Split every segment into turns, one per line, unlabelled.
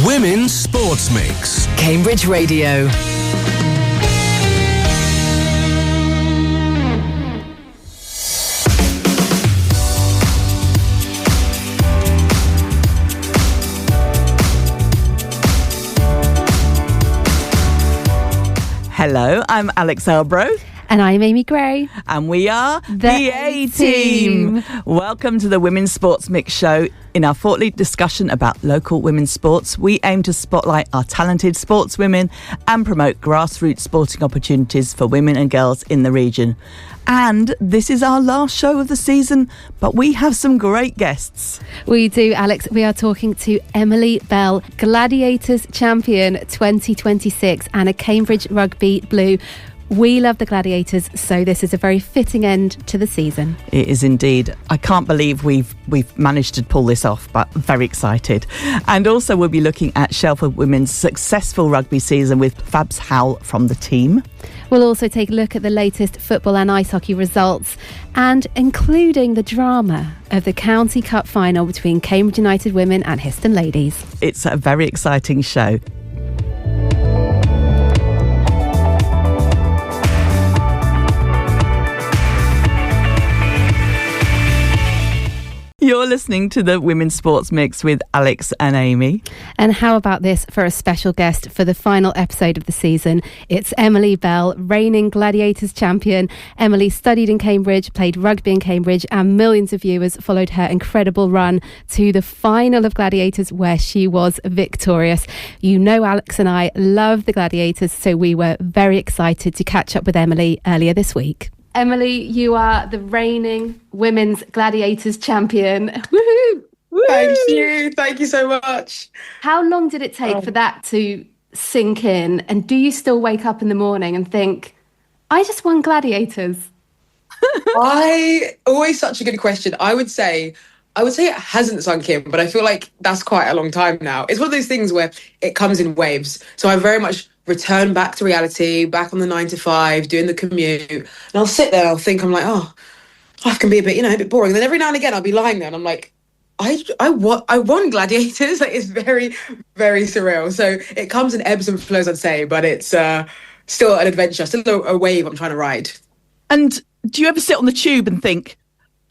Women's Sports Mix.
Cambridge Radio.
Hello, I'm Alex Elbro.
And I'm Amy Gray.
And we are the A-Team. Welcome to the Women's Sports Mix Show. In our fortnightly discussion about local women's sports, we aim to spotlight our talented sportswomen and promote grassroots sporting opportunities for women and girls in the region. And this is our last show of the season, but we have some great guests.
We do, Alex. We are talking to Emily Bell, Gladiators champion 2026 and a Cambridge Rugby Blue. We love the Gladiators, so this is a very fitting end to the season.
It is indeed. I can't believe we've managed to pull this off, but very excited. And also we'll be looking at Shelford Women's successful rugby season with Fabs Howell from the team.
We'll also take a look at the latest football and ice hockey results, and including the drama of the County Cup final between Cambridge United women and Histon ladies.
It's a very exciting show. You're listening to the Women's Sports Mix with Alex and Amy.
And how about this for a special guest for the final episode of the season? It's Emily Bell, reigning Gladiators champion. Emily studied in Cambridge, played rugby in Cambridge, and millions of viewers followed her incredible run to the final of Gladiators, where she was victorious. You know, Alex and I love the Gladiators, so we were very excited to catch up with Emily earlier this week. Emily, you are the reigning women's Gladiators champion. Woohoo!
Thank you so much.
How long did it take for that to sink in? And do you still wake up in the morning and think, I just won Gladiators?
Always such a good question. I would say it hasn't sunk in, but I feel like that's quite a long time now. It's one of those things where it comes in waves. So I very much return back to reality, back on the 9 to 5, doing the commute. And I'll sit there, I'll think, I'm like, life can be a bit boring. And then every now and again, I'll be lying there and I'm like, I won Gladiators. Like, it's very, very surreal. So it comes in ebbs and flows, I'd say, but it's still an adventure, still a wave I'm trying to ride.
And do you ever sit on the tube and think,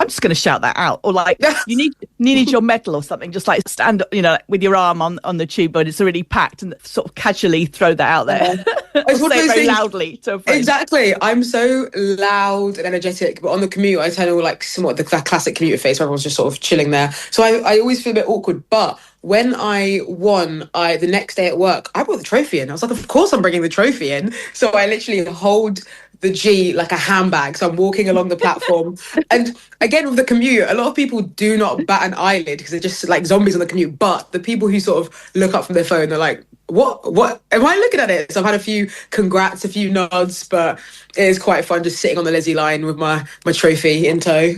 I'm just going to shout that out? Or like, you need your medal or something, just like stand, with your arm on the tube when it's already packed and sort of casually throw that out there.
It's
or say it very loudly to a friend.
Exactly. I'm so loud and energetic, but on the commute, I turn all like somewhat the classic commuter face where everyone's just sort of chilling there. So I always feel a bit awkward. But when I won, the next day at work, I brought the trophy in. I was like, of course I'm bringing the trophy in. So I literally hold the G like a handbag. So I'm walking along the platform. And again, with the commute, a lot of people do not bat an eyelid because they're just like zombies on the commute. But the people who sort of look up from their phone, they're like, what am I looking at it? So I've had a few congrats, a few nods, but it is quite fun just sitting on the Lizzie line with my trophy in tow.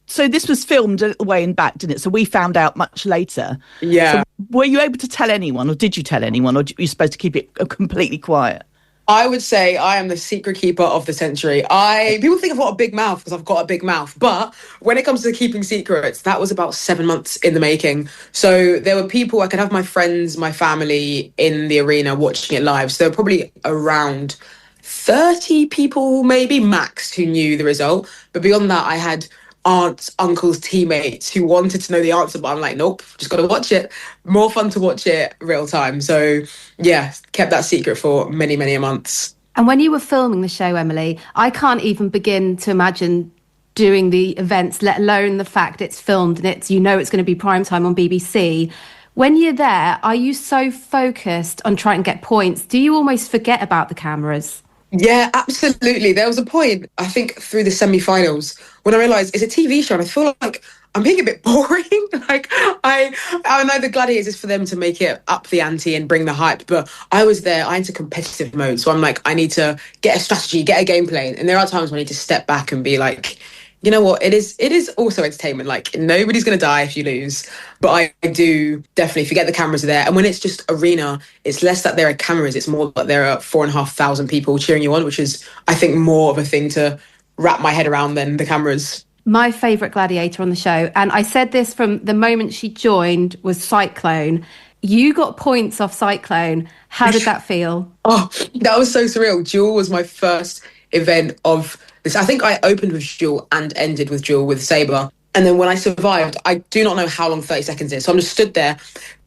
So this was filmed a little way in back, didn't it? So we found out much later.
Yeah.
So were you able to tell anyone, or did you tell anyone, or were you supposed to keep it completely quiet?
I would say I am the secret keeper of the century. People think I've got a big mouth because I've got a big mouth. But when it comes to keeping secrets, that was about 7 months in the making. So there were people, I could have my friends, my family in the arena watching it live. So there were probably around 30 people, maybe max, who knew the result. But beyond that, I had aunts, uncles, teammates who wanted to know the answer, but I'm like, nope, just got to watch it. More fun to watch it real time. So yeah, kept that secret for many, many months.
And when you were filming the show, Emily, I can't even begin to imagine doing the events, let alone the fact it's filmed and it's going to be prime time on BBC. When you're there, are you so focused on trying to get points? Do you almost forget about the cameras?
Yeah, absolutely. There was a point, I think, through the semi-finals when I realised it's a TV show and I feel like I'm being a bit boring. Like, I know the Gladiators is for them to make it up the ante and bring the hype, but I was there, I into competitive mode. So I'm like, I need to get a strategy, get a game plan. And there are times when I need to step back and be like, you know what, it is also entertainment. Like, nobody's going to die if you lose. But I do definitely forget the cameras are there. And when it's just arena, it's less that there are cameras. It's more that there are 4,500 people cheering you on, which is, I think, more of a thing to wrap my head around than the cameras.
My favourite Gladiator on the show, and I said this from the moment she joined, was Cyclone. You got points off Cyclone. How did that feel?
Oh, that was so surreal. Duel was my first event of this. I think I opened with Duel and ended with Duel with Sabre. And then when I survived, I do not know how long 30 seconds is. So I'm just stood there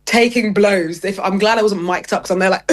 taking blows. I'm glad I wasn't mic'd up because I'm there like,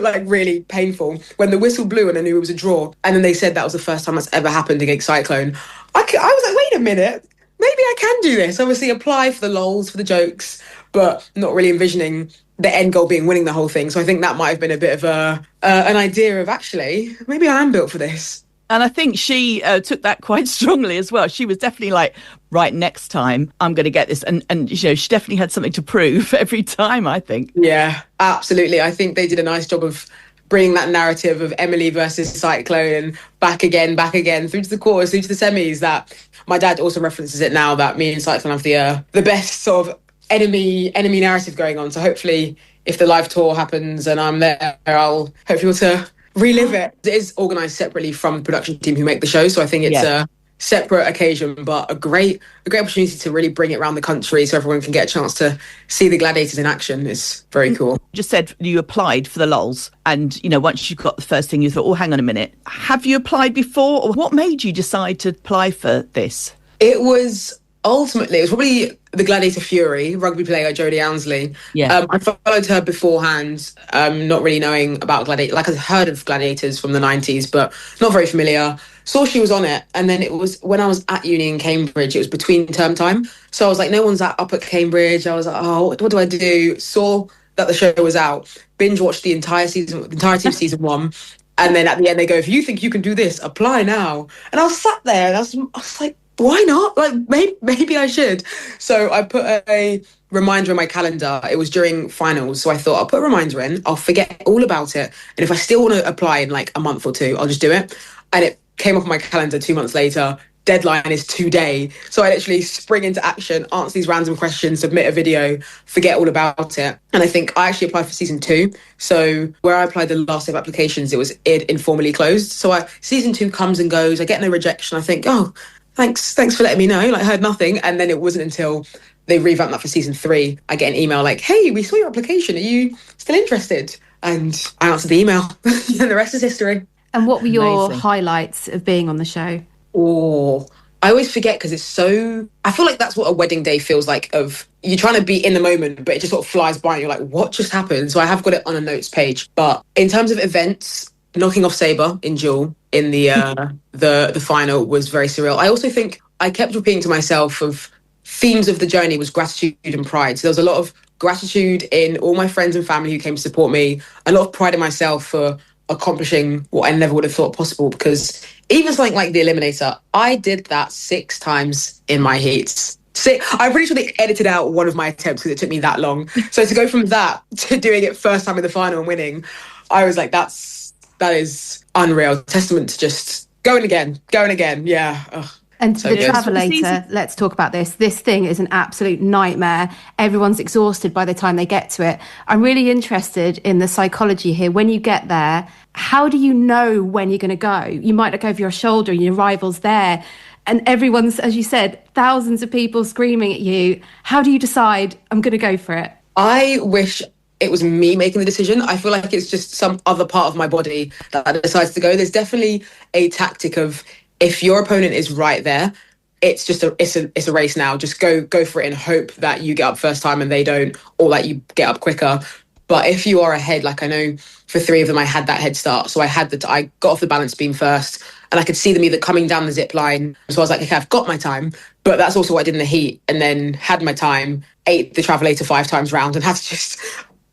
like really painful. When the whistle blew and I knew it was a draw, and then they said that was the first time that's ever happened against Cyclone, I was like, wait a minute, maybe I can do this. Obviously apply for the lols, for the jokes, but not really envisioning the end goal being winning the whole thing. So I think that might have been a bit of an idea of actually, maybe I am built for this.
And I think she took that quite strongly as well. She was definitely like, right, next time I'm going to get this. And you know, she definitely had something to prove every time, I think.
Yeah, absolutely. I think they did a nice job of bringing that narrative of Emily versus Cyclone and back again, through to the quarters, through to the semis. That my dad also references it now, that me and Cyclone have the best sort of enemy narrative going on. So hopefully if the live tour happens and I'm there, I'll hopefully be able to relive it. It is organised separately from the production team who make the show, so I think it's a separate occasion, but a great opportunity to really bring it around the country so everyone can get a chance to see the Gladiators in action. Is very cool.
You just said you applied for the lols, and you know, once you got the first thing, you thought, oh, hang on a minute, have you applied before, or what made you decide to apply for this?
It was probably the Gladiator Fury, rugby player Jodie Ansley.
Yeah.
I followed her beforehand, not really knowing about Gladiator. Like, I'd heard of Gladiators from the 90s, but not very familiar. Saw she was on it, and then it was when I was at uni in Cambridge, it was between term time. So I was like, no one's up at Cambridge. I was like, oh, what do I do? Saw that the show was out, binge watched the entirety of season 1. And then at the end they go, if you think you can do this, apply now. And I was sat there and I was like, why not? Like, maybe I should. So I put a reminder in my calendar. It was during finals. So I thought, I'll put a reminder in. I'll forget all about it. And if I still want to apply in like a month or two, I'll just do it. And it came off my calendar 2 months later. Deadline is today. So I literally spring into action, answer these random questions, submit a video, forget all about it. And I think I actually applied for season 2. So where I applied the last set of applications, it informally closed. So season 2 comes and goes. I get no rejection. I think, oh, thanks for letting me know. Like, I heard nothing. And then it wasn't until they revamped that for season 3, I get an email like, hey, we saw your application. Are you still interested? And I answered the email and the rest is history.
And what were your highlights of being on the show?
Oh, I always forget because it's so... I feel like that's what a wedding day feels like, of you're trying to be in the moment, but it just sort of flies by and you're like, what just happened? So I have got it on a notes page. But in terms of events, knocking off Sabre in Duel in the final was very surreal. I also think I kept repeating to myself of themes of the journey was gratitude and pride. So there was a lot of gratitude in all my friends and family who came to support me, a lot of pride in myself for accomplishing what I never would have thought possible, because even something like the Eliminator, I did that 6 times in my heats. I'm pretty sure they edited out one of my attempts because it took me that long. So to go from that to doing it first time in the final and winning, I was like, that is unreal. Testament to just going again. Yeah. Ugh.
And the Travelator, let's talk about this. This thing is an absolute nightmare. Everyone's exhausted by the time they get to it. I'm really interested in the psychology here. When you get there, how do you know when you're going to go? You might look over your shoulder and your rival's there. And everyone's, as you said, thousands of people screaming at you. How do you decide, I'm going to go for it?
I wish it was me making the decision. I feel like it's just some other part of my body that decides to go. There's definitely a tactic of, if your opponent is right there, it's a race now. Just go for it and hope that you get up first time and they don't, or that you get up quicker. But if you are ahead, like I know for 3 of them, I had that head start. So I got off the balance beam first, and I could see them either coming down the zip line. So I was like, okay, I've got my time. But that's also what I did in the heat, and then had my time, ate the Travelator 5 times round, and had to just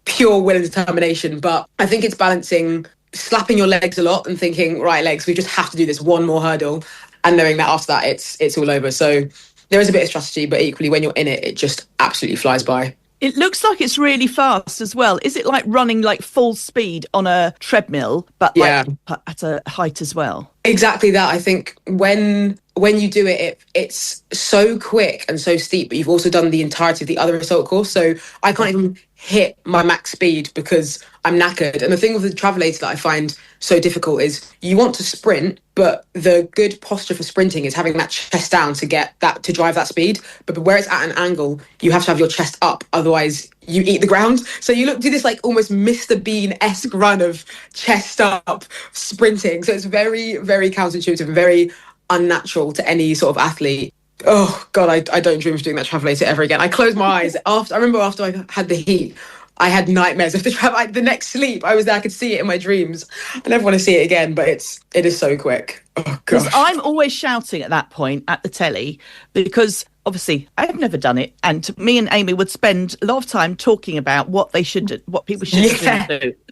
pure will and determination. But I think it's balancing slapping your legs a lot and thinking, right, legs, we just have to do this one more hurdle, and knowing that after that it's all over. So there is a bit of strategy, but equally when you're in it, it just absolutely flies by.
It looks like it's really fast as well. Is it like running like full speed on a treadmill, but like at a height as well?
Exactly that. I think when you do it, it's so quick and so steep, but you've also done the entirety of the other assault course. So I can't even hit my max speed because I'm knackered. And the thing with the Travelator that I find so difficult is you want to sprint, but the good posture for sprinting is having that chest down to get that, to drive that speed. But where it's at an angle, you have to have your chest up. Otherwise, you eat the ground. So you do this like almost Mr. Bean-esque run of chest up, sprinting. So it's very, very counterintuitive and very unnatural to any sort of athlete. Oh God, I don't dream of doing that travelator ever again. I closed my eyes. I remember after I had the heat, I had nightmares of the next sleep. I was there, I could see it in my dreams. I never want to see it again, but it is so quick. Oh gosh.
I'm always shouting at that point at the telly because obviously I've never done it, and me and Amy would spend a lot of time talking about what people should do.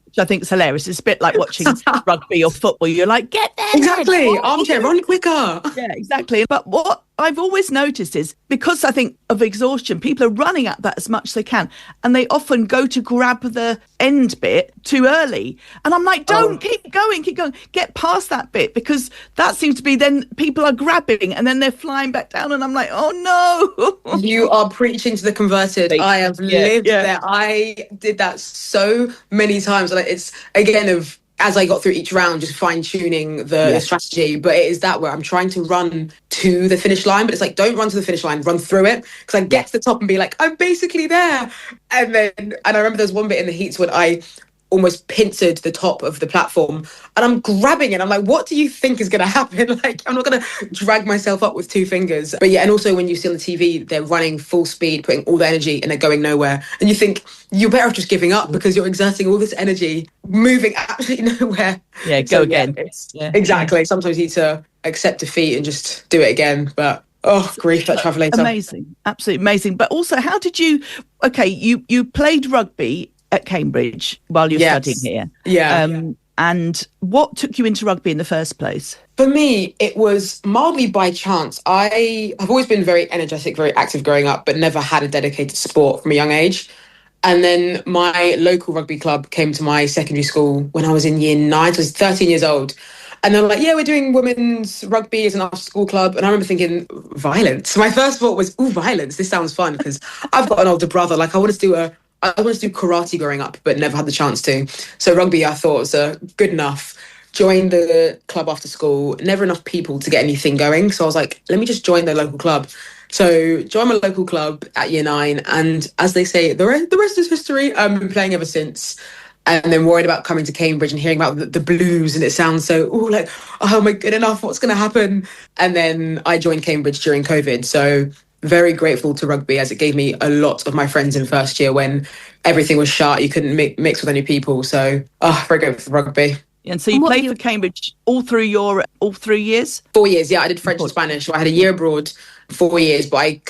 Which I think is hilarious. It's a bit like watching rugby or football. You're like, get there.
Exactly. Armchair, run quicker.
Yeah, exactly. But what I've always noticed is, because I think of exhaustion, people are running at that as much as they can. And they often go to grab the end bit too early. And I'm like, keep going. Get past that bit, because that seems to be then people are grabbing and then they're flying back down. And I'm like, oh no.
You are preaching to the converted. I have lived there. I did that so many times. Like, it's again as I got through each round, just fine-tuning the strategy. But it is that where I'm trying to run to the finish line, but it's like, don't run to the finish line, run through it. Because I get to the top and be like, I'm basically there. And I remember there's one bit in the heats when I almost pincered the top of the platform and I'm grabbing it. I'm like, what do you think is going to happen? Like, I'm not going to drag myself up with two fingers. But yeah, and also when you see on the TV, they're running full speed, putting all the energy and they're going nowhere. And you think you're better off just giving up because you're exerting all this energy, moving absolutely nowhere.
Yeah, go again.
Exactly. Sometimes you need to accept defeat and just do it again. But oh, grief, that travelator.
Amazing. Absolutely amazing. But also, how did you played rugby at Cambridge while you're studying here. And what took you into rugby in the first place?
For me, it was mildly by chance. I have always been very energetic, very active growing up, but never had a dedicated sport from a young age. And then my local rugby club came to my secondary school when I was in year 9, so I was 13 years old. And they're like, yeah, we're doing women's rugby as an after-school club. And I remember thinking, violence. My first thought was, violence. This sounds fun, because I've got an older brother. Like, I wanted to do karate growing up, but never had the chance to. So rugby, I thought, was good enough. Joined the club after school. Never enough people to get anything going. So I was like, let me just join the local club. So joined my local club at year 9. And as they say, the rest is history. I've been playing ever since. And then worried about coming to Cambridge and hearing about the blues. And it sounds so, like, oh, am I good enough? What's going to happen? And then I joined Cambridge during COVID. So very grateful to rugby, as it gave me a lot of my friends in first year when everything was shut. You couldn't mix with any people. So, very grateful for rugby.
And so you played for Cambridge all through years?
4 years, yeah. I did French and Spanish. So I had a year abroad, 4 years, but I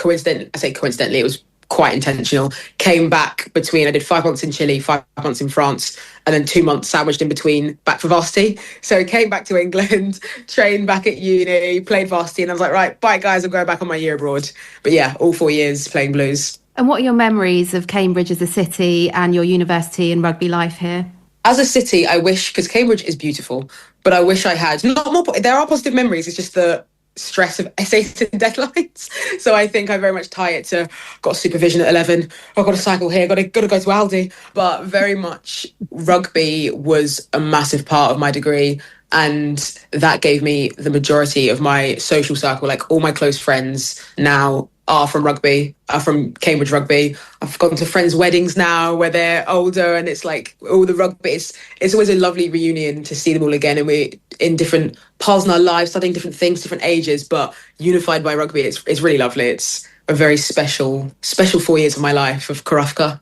say coincidentally, it was quite intentional. Came back I did 5 months in Chile, 5 months in France, and then 2 months sandwiched in between back for varsity. So I came back to England, trained back at uni, played varsity, and I was like, right, bye guys, I'm going back on my year abroad. But yeah, all 4 years playing blues.
And what are your memories of Cambridge as a city and your university and rugby life here?
As a city, I wish, because Cambridge is beautiful, but I wish I had not more. There are positive memories. It's just the stress of essays and deadlines. So I think I very much tie it to got supervision at 11. I've got to cycle here. Got to go to Aldi. But very much rugby was a massive part of my degree. And that gave me the majority of my social circle. Like, all my close friends now are from rugby, are from Cambridge rugby. I've gone to friends' weddings now where they're older, and it's like all the rugby. It's always a lovely reunion to see them all again, and we're in different paths in our lives, studying different things, different ages, but unified by rugby. It's really lovely. It's a very special 4 years of my life of Karufka.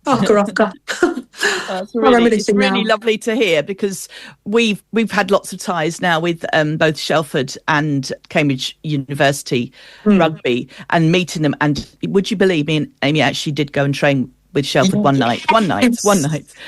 Karufka.
It's really lovely to hear, because we've had lots of ties now with both Shelford and Cambridge University rugby, and meeting them. And would you believe, me and Amy actually did go and train with Shelford one night,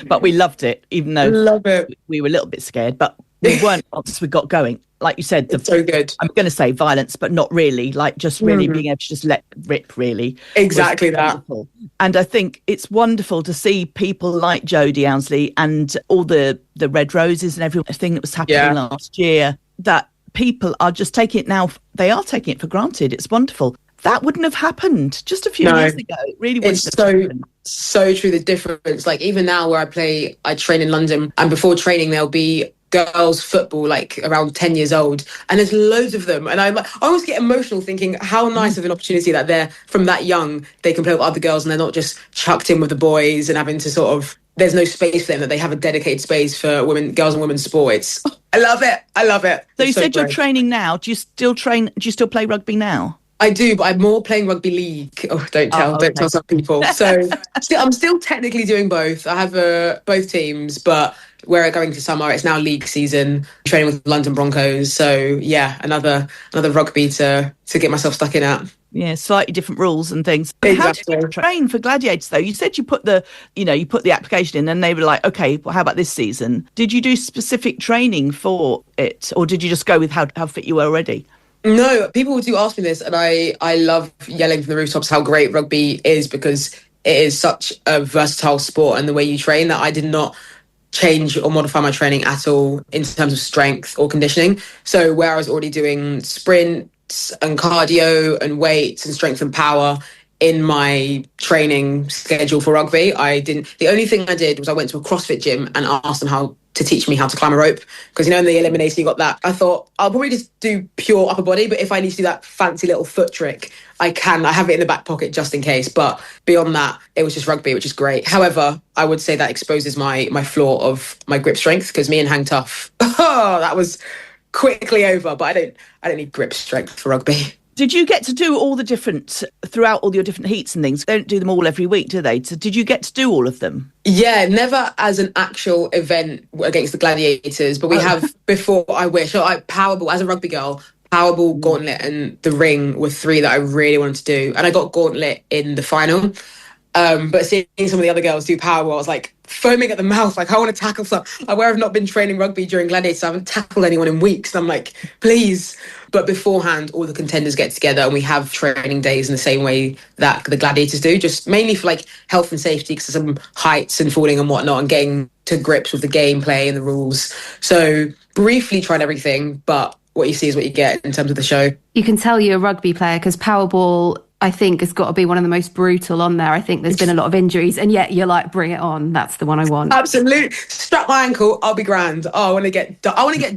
but we loved it, even though we were a little bit scared, but we weren't once we got going. Like you said,
it's so good.
I'm going to say violence, but not really. Like, just really being able to just let rip, really.
Exactly that.
Wonderful. And I think it's wonderful to see people like Jodie Ounsley and all the Red Roses and everything that was happening last year, that people are just taking it now. They are taking it for granted. It's wonderful. That wouldn't have happened just a few years ago. It really wouldn't have happened. So
true, the difference. Like, even now where I train in London, and before training there'll be girls football like around 10 years old, and there's loads of them, and I always get emotional thinking how nice of an opportunity that they're from that young, they can play with other girls and they're not just chucked in with the boys and having to sort of, there's no space for them, that they have a dedicated space for girls and women's sports. I love it.
So you said you're training now. Do you still play rugby now?
I do, but I'm more playing rugby league. Oh, don't tell some people. So I'm still technically doing both. I have both teams, but we're going to summer. It's now league season, training with London Broncos. So yeah, another rugby to get myself stuck in at.
Yeah, slightly different rules and things.
Exactly.
How did you train for Gladiators though? You said you put the application in, and they were like, okay, well, how about this season? Did you do specific training for it, or did you just go with how fit you were already?
No, people do ask me this, and I love yelling from the rooftops how great rugby is, because it is such a versatile sport, and the way you train, that I did not change or modify my training at all in terms of strength or conditioning. So where I was already doing sprints and cardio and weights and strength and power in my training schedule for rugby, I didn't. The only thing I did was I went to a CrossFit gym and asked them to teach me how to climb a rope, because in the elimination you got that. I thought I'll probably just do pure upper body, but if I need to do that fancy little foot trick, I can. I have it in the back pocket just in case. But beyond that, it was just rugby, which is great. However, I would say that exposes my flaw of my grip strength, because me and Hang Tough, that was quickly over. But I don't need grip strength for rugby.
Did you get to do all the different, throughout all your different heats and things? They don't do them all every week, do they? So did you get to do all of them?
Yeah, never as an actual event against the Gladiators, but we have before. I wish. So Powerball, as a rugby girl, Powerball, Gauntlet and the Ring were three that I really wanted to do. And I got Gauntlet in the final. But seeing some of the other girls do Powerball, I was like foaming at the mouth, like I want to tackle some. Where I've not been training rugby during Gladiators, I haven't tackled anyone in weeks. And I'm like, please. But beforehand, all the contenders get together and we have training days in the same way that the Gladiators do, just mainly for like health and safety, because there's some heights and falling and whatnot, and getting to grips with the gameplay and the rules. So briefly tried everything, but what you see is what you get in terms of the show.
You can tell you're a rugby player, because Powerball, I think, has got to be one of the most brutal on there. I think there's been a lot of injuries, and yet you're like, bring it on. That's the one I want.
Absolutely. Strap my ankle, I'll be grand. Oh, I want to get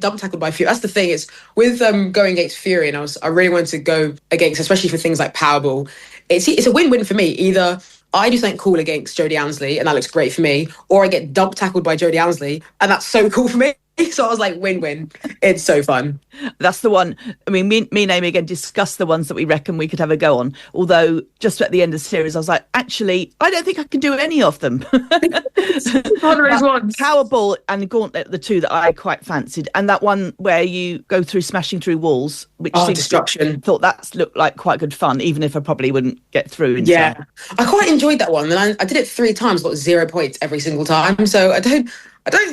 dump tackled by Fury. That's the thing. It's with going against Fury, and I really wanted to go against, especially for things like Powerball. It's a win-win for me. Either I do something cool against Jodie Ansley, and that looks great for me, or I get dump tackled by Jodie Ansley, and that's so cool for me. So I was like, win-win. It's so fun.
That's the one. I mean, me and Amy again discussed the ones that we reckon we could have a go on. Although just at the end of the series, I was like, actually, I don't think I can do any of them. Powerball and Gauntlet, the two that I quite fancied. And that one where you go through smashing through walls, which
destruction.
Thought that looked like quite good fun, even if I probably wouldn't get through.
Yeah, I quite enjoyed that one. And I did it 3 times, got 0 points every single time. So I don't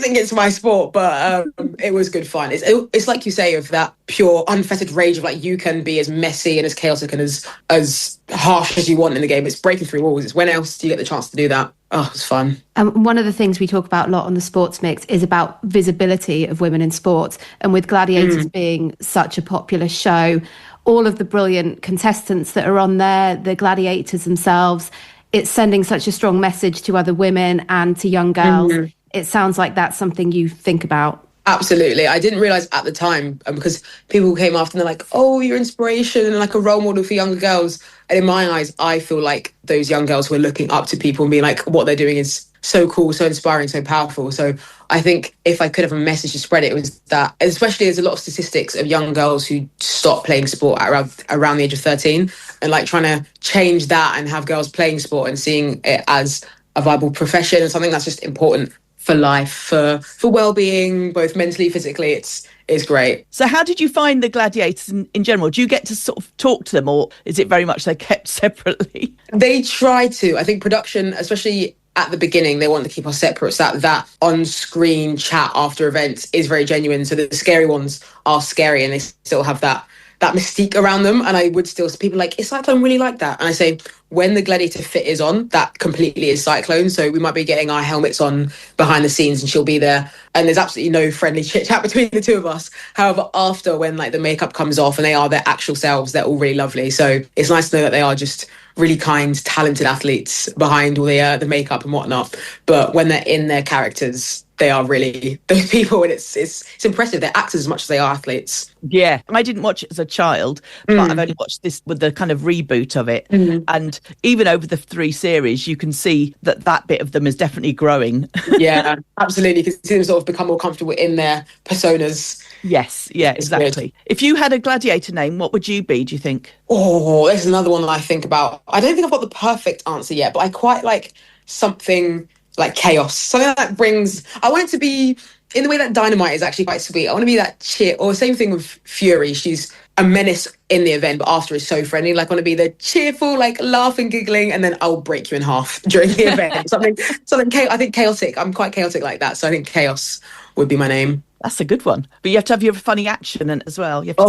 think it's my sport, but it was good fun. It's like you say, of that pure unfettered rage of like, you can be as messy and as chaotic and as harsh as you want in the game. It's breaking through walls. It's when else do you get the chance to do that? Oh, it's fun.
One of the things we talk about a lot on the Sports Mix is about visibility of women in sports. And with Gladiators being such a popular show, all of the brilliant contestants that are on there, the Gladiators themselves, it's sending such a strong message to other women and to young girls. It sounds like that's something you think about.
Absolutely. I didn't realise at the time, because people came after and they're like, oh, you're inspiration and like a role model for younger girls. And in my eyes, I feel like those young girls who are looking up to people and being like, what they're doing is so cool, so inspiring, so powerful. So I think if I could have a message to spread, it was that, especially there's a lot of statistics of young girls who stop playing sport at around the age of 13, and like trying to change that and have girls playing sport and seeing it as a viable profession and something that's just important for life, for well-being, both mentally, physically. It's great.
So how did you find the Gladiators in general? Do you get to sort of talk to them, or is it very much they're kept separately?
They try to. I think production, especially at the beginning, they want to keep us separate, so that on-screen chat after events is very genuine. So the scary ones are scary and they still have that mystique around them. And I would still, people like, is Cyclone really like that? And I say, when the Gladiator fit is on, that completely is Cyclone. So we might be getting our helmets on behind the scenes and she'll be there. And there's absolutely no friendly chit chat between the two of us. However, after, when like the makeup comes off and they are their actual selves, they're all really lovely. So it's nice to know that they are just really kind, talented athletes behind all the makeup and whatnot. But when they're in their characters, they are really those people, and it's impressive. They're actors as much as they are athletes.
Yeah, I didn't watch it as a child, but I've only watched this with the kind of reboot of it. And even over the 3 series, you can see that bit of them is definitely growing.
Yeah, absolutely. You can see them sort of become more comfortable in their personas.
Yes, yeah, exactly. Good. If you had a gladiator name, what would you be, do you think?
Oh, there's another one that I think about. I don't think I've got the perfect answer yet, but I quite like something like chaos. Something that brings... I want it to be... in the way that Dynamite is actually quite sweet. I want to be that cheer... or same thing with Fury. She's a menace in the event, but after is so friendly. Like, I want to be the cheerful, like, laughing, giggling, and then I'll break you in half during the event. something I think chaotic. I'm quite chaotic like that, so I think chaos would be my name.
That's a good one. But you have to have your funny action as well. You have to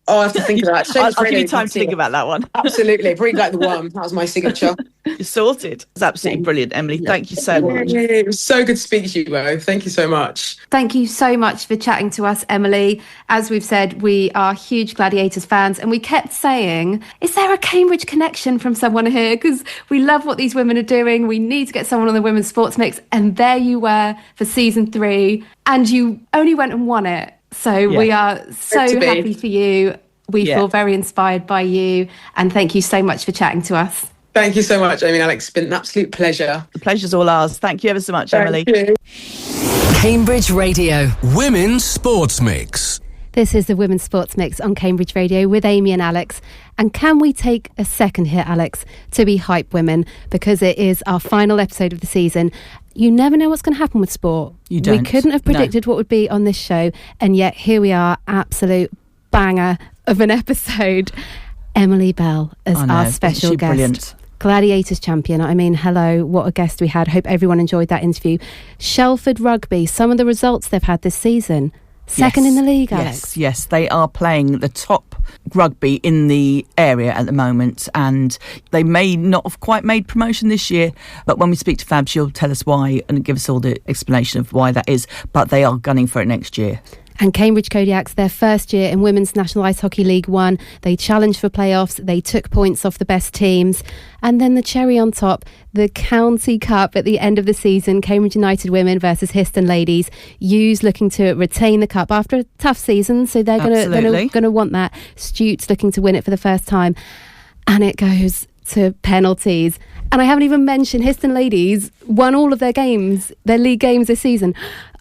I have to think of that.
I'll give you time to think about that one.
Absolutely. Probably like the one. That was my signature.
You're sorted. It's absolutely brilliant, Emily. Thank you so much.
It was so good to speak to you, Mo. Thank you so much.
Thank you so much for chatting to us, Emily. As we've said, we are huge Gladiators fans, and we kept saying, is there a Cambridge connection from someone here? Because we love what these women are doing. We need to get someone on the Women's Sports Mix. And there you were for season 3, and you only went and won it. So we are so happy for you. We feel very inspired by you. And thank you so much for chatting to us.
Thank you so much, Amy and Alex. It's been an absolute pleasure.
The pleasure's all ours. Thank you ever so much, Emily.
You.
Cambridge Radio Women's Sports Mix.
This is the Women's Sports Mix on Cambridge Radio with Amy and Alex. And can we take a second here, Alex, to be hype women? Because it is our final episode of the season. You never know what's going to happen with sport.
You don't.
We couldn't have predicted what would be on this show. And yet here we are, absolute banger of an episode. Emily Bell as our special guest. Brilliant. Gladiators champion. I mean, hello, what a guest we had. Hope everyone enjoyed that interview. Shelford Rugby, some of the results they've had this season. Second in the league, Alex.
Yes, they are playing the top rugby in the area at the moment, and they may not have quite made promotion this year, but when we speak to Fab, she'll tell us why and give us all the explanation of why that is, but they are gunning for it next year.
And Cambridge Kodiaks, their first year in Women's National Ice Hockey League 1, they challenged for playoffs, they took points off the best teams, and then the cherry on top, the County Cup at the end of the season, Cambridge United women versus Histon ladies. U's looking to retain the cup after a tough season, so they're going to want that. Stute's looking to win it for the first time, and it goes to penalties. And I haven't even mentioned Histon ladies won all of their games, their league games this season.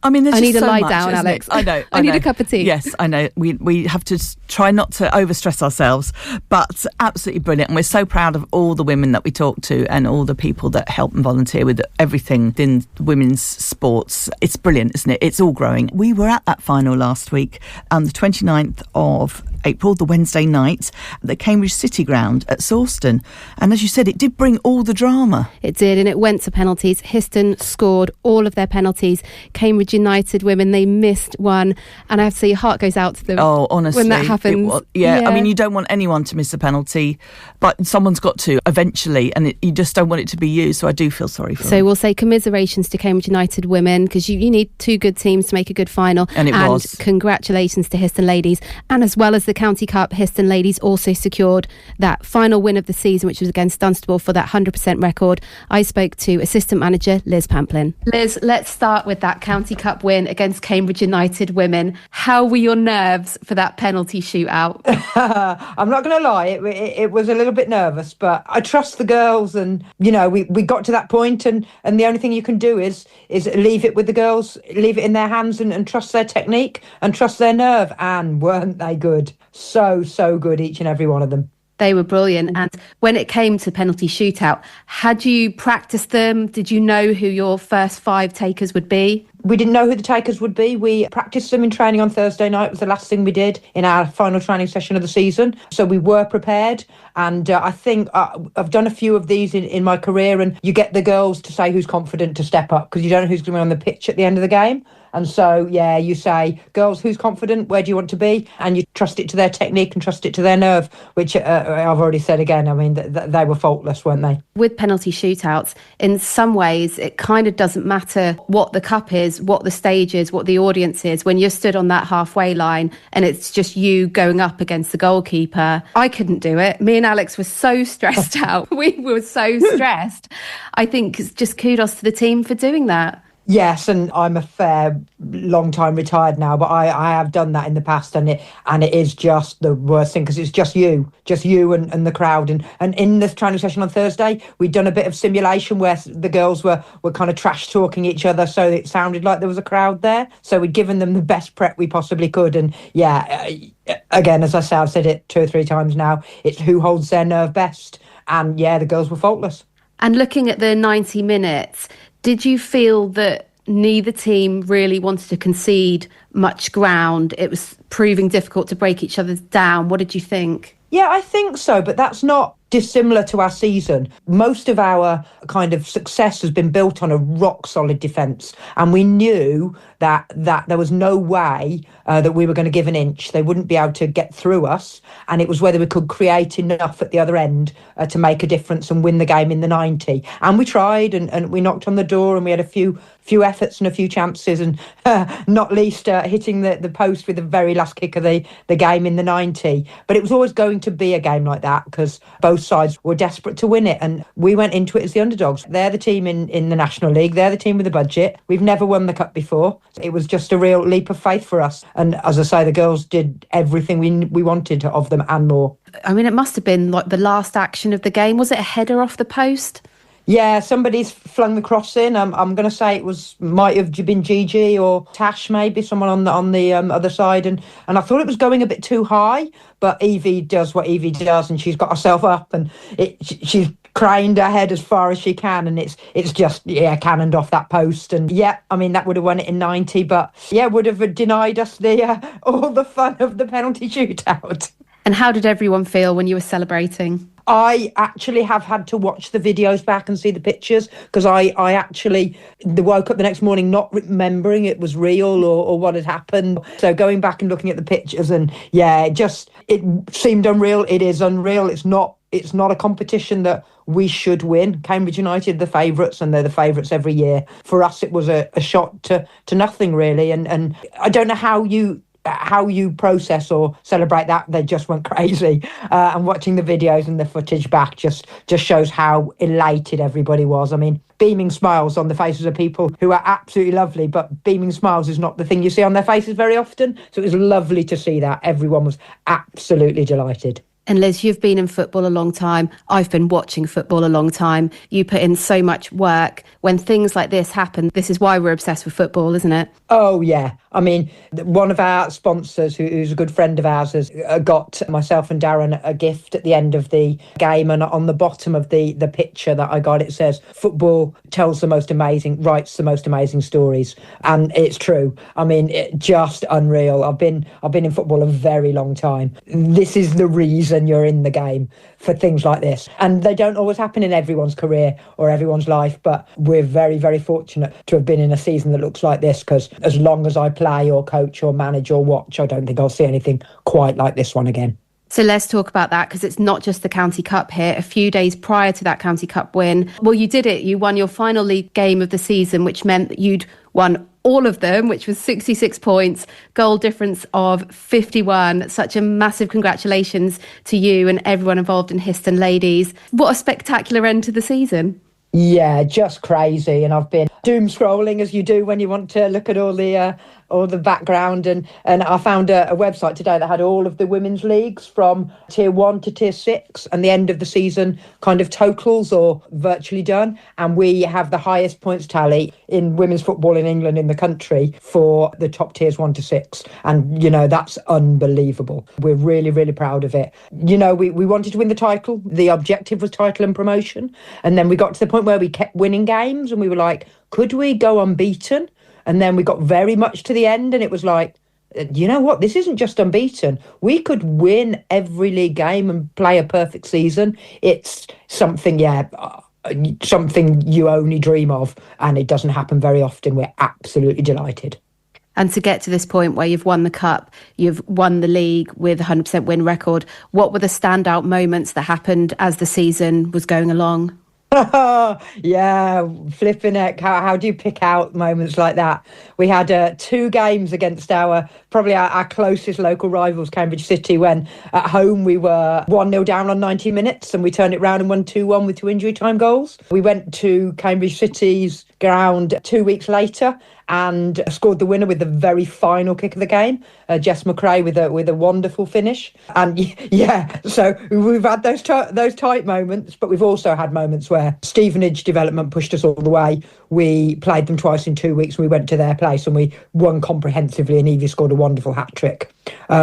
I mean,
I need
so
to lie
much,
down, Alex.
I know.
I need a cup of tea.
Yes, I know. We have to try not to overstress ourselves, but absolutely brilliant. And we're so proud of all the women that we talk to and all the people that help and volunteer with everything in women's sports. It's brilliant, isn't it? It's all growing. We were at that final last week on the 29th of April, the Wednesday night, at the Cambridge City Ground at Sawston. And as you said, it did bring all the drama.
It did, and it went to penalties. Histon scored all of their penalties. Cambridge United women, they missed one. And I have to say, your heart goes out to them.
Oh, honestly.
When that happens.
I mean, you don't want anyone to miss a penalty, but someone's got to eventually, and you just don't want it to be you. So I do feel sorry for them.
So we'll say commiserations to Cambridge United women, because you need 2 good teams to make a good final.
And it was.
Congratulations to Histon ladies. And as well as the County Cup, Histon ladies also secured that final win of the season, which was against Dunstable, for that 100% record. I spoke to assistant manager Liz Pamplin. Liz, let's start with that County Cup win against Cambridge United women. How were your nerves for that penalty shootout?
I'm not going to lie, it was a little bit nervous, but I trust the girls, and you know, we got to that point, and the only thing you can do is leave it with the girls, leave it in their hands, and trust their technique and trust their nerve. And weren't they good? So good, each and every one of them.
They were brilliant. And when it came to penalty shootout, had you practiced them? Did you know who your first 5 takers would be?
We didn't know who the takers would be. We practiced them in training on Thursday night. It was the last thing we did in our final training session of the season. So we were prepared. And I think I've done a few of these in my career, and you get the girls to say who's confident to step up, because you don't know who's going to be on the pitch at the end of the game. And so, yeah, you say, girls, who's confident? Where do you want to be? And you trust it to their technique and trust it to their nerve, which I've already said again. I mean, they were faultless, weren't they?
With penalty shootouts, in some ways, it kind of doesn't matter what the cup is. is, what the stage is, what the audience is, when you're stood on that halfway line and it's just you going up against the goalkeeper. I couldn't do it. Me and Alex were so stressed out. We were so stressed. I think it's just kudos to the team for doing that.
Yes, and I'm a fair long time retired now, but I have done that in the past, and it is just the worst thing because it's just you and the crowd. And in the training session on Thursday, we'd done a bit of simulation where the girls were kind of trash talking each other, so it sounded like there was a crowd there. So we'd given them the best prep we possibly could, and again, as I say, I've said it 2 or 3 times now, it's who holds their nerve best, and the girls were faultless.
And looking at the 90 minutes, did you feel that neither team really wanted to concede much ground? It was proving difficult to break each other down. What did you think?
Yeah, I think so, but that's not dissimilar to our season. Most of our kind of success has been built on a rock-solid defence, and we knew that there was no way that we were going to give an inch. They wouldn't be able to get through us, and it was whether we could create enough at the other end to make a difference and win the game in the 90. And we tried, and we knocked on the door, and we had a few efforts and a few chances, and not least hitting the post with the very last kick of the game in the 90. But it was always going to be a game like that because both sides were desperate to win it, and we went into it as the underdogs. They're the team in the National League. They're the team with the budget. We've never won the cup before. It was just a real leap of faith for us. And as I say, the girls did everything we wanted of them and more.
I mean, it must have been like the last action of the game. Was it a header off the post?
Yeah, somebody's flung the cross in. I'm going to say might have been Gigi or Tash, maybe someone on the other side, and I thought it was going a bit too high. But Evie does what Evie does, and she's got herself up, and she's craned her head as far as she can, and it's just cannoned off that post. And I mean that would have won it in 90, but would have denied us all the fun of the penalty shootout.
And how did everyone feel when you were celebrating?
I actually have had to watch the videos back and see the pictures because I actually woke up the next morning not remembering it was real or what had happened. So going back and looking at the pictures and it seemed unreal. It is unreal. It's not a competition that we should win. Cambridge United, the favourites, and they're the favourites every year. For us, it was a shot to nothing really. And I don't know how you process or celebrate that. They just went crazy, and watching the videos and the footage back just shows how elated everybody was. I mean, beaming smiles on the faces of people who are absolutely lovely, but beaming smiles is not the thing you see on their faces very often. So it was lovely to see that. Everyone was absolutely delighted.
And Liz, you've been in football a long time. I've been watching football a long time. You put in so much work. When things like this happen, this is why we're obsessed with football, isn't it?
Oh, yeah. I mean, one of our sponsors, who's a good friend of ours, has got myself and Darren a gift at the end of the game. And on the bottom of the picture that I got, it says, "Football writes the most amazing stories." And it's true. I mean, just unreal. I've been in football a very long time. This is the reason you're in the game, for things like this. And they don't always happen in everyone's career or everyone's life, but we're very, very fortunate to have been in a season that looks like this, because as long as I play or coach or manage or watch, I don't think I'll see anything quite like this one again.
So let's talk about that, because it's not just the County Cup here. A few days prior to that County Cup win, well, you did it. You won your final league game of the season, which meant that you'd won all of them, which was 66 points, goal difference of 51. Such a massive congratulations to you and everyone involved in Histon Ladies. What a spectacular end to the season.
Yeah, just crazy. And I've been doom scrolling, as you do when you want to look at all the background, and I found a website today that had all of the women's leagues from tier 1 to tier 6 and the end of the season kind of totals or virtually done, and we have the highest points tally in women's football in England, in the country, for the top tiers 1 to 6, and that's unbelievable. We're really, really proud of it. We wanted to win the title. The objective was title and promotion, and then we got to the point where we kept winning games and we were like, could we go unbeaten? And then we got very much to the end and it was like, you know what, this isn't just unbeaten. We could win every league game and play a perfect season. It's something, something you only dream of, and it doesn't happen very often. We're absolutely delighted.
And to get to this point where you've won the cup, you've won the league with a 100% win record, what were the standout moments that happened as the season was going along?
Yeah, flipping heck. How do you pick out moments like that? We had 2 games against probably our closest local rivals, Cambridge City, when at home we were 1-0 down on 90 minutes and we turned it round and won 2-1 with 2 injury time goals. We went to Cambridge City's ground 2 weeks later and scored the winner with the very final kick of the game. Jess McRae with a wonderful finish. And yeah, so we've had those tight moments, but we've also had moments where Stevenage development pushed us all the way. We played them twice in 2 weeks and we went to their place and we won comprehensively and Evie scored a wonderful hat-trick.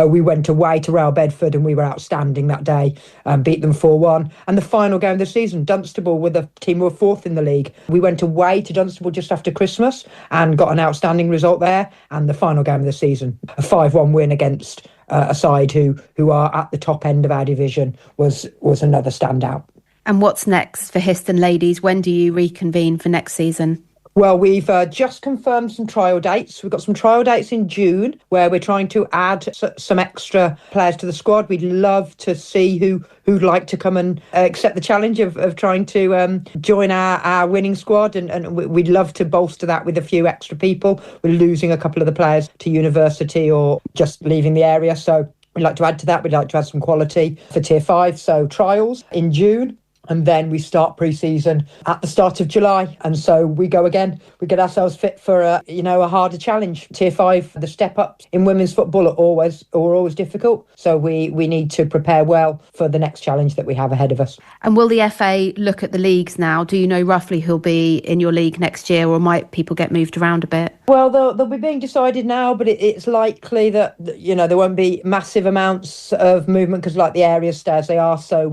We went away to Rail Bedford and we were outstanding that day and beat them 4-1. And the final game of the season, Dunstable were the team who were 4th in the league. We went away to Dunstable just after Christmas and got an outstanding result there. And the final game of the season, a 5-1 win against a side who are at the top end of our division, was another standout.
And what's next for Histon ladies? When do you reconvene for next season?
Well, we've just confirmed some trial dates. We've got some trial dates in June where we're trying to add some extra players to the squad. We'd love to see who'd like to come and accept the challenge of trying to join our winning squad. And we'd love to bolster that with a few extra people. We're losing a couple of the players to university or just leaving the area. So we'd like to add to that. We'd like to add some quality for Tier 5. So trials in June. And then we start pre-season at the start of July. And so we go again. We get ourselves fit for a harder challenge. Tier 5, the step-ups in women's football are always difficult. So we need to prepare well for the next challenge that we have ahead of us.
And will the FA look at the leagues now? Do you know roughly who'll be in your league next year, or might people get moved around a bit?
Well, they'll be being decided now, but it's likely that, there won't be massive amounts of movement because the areas stay as they are. So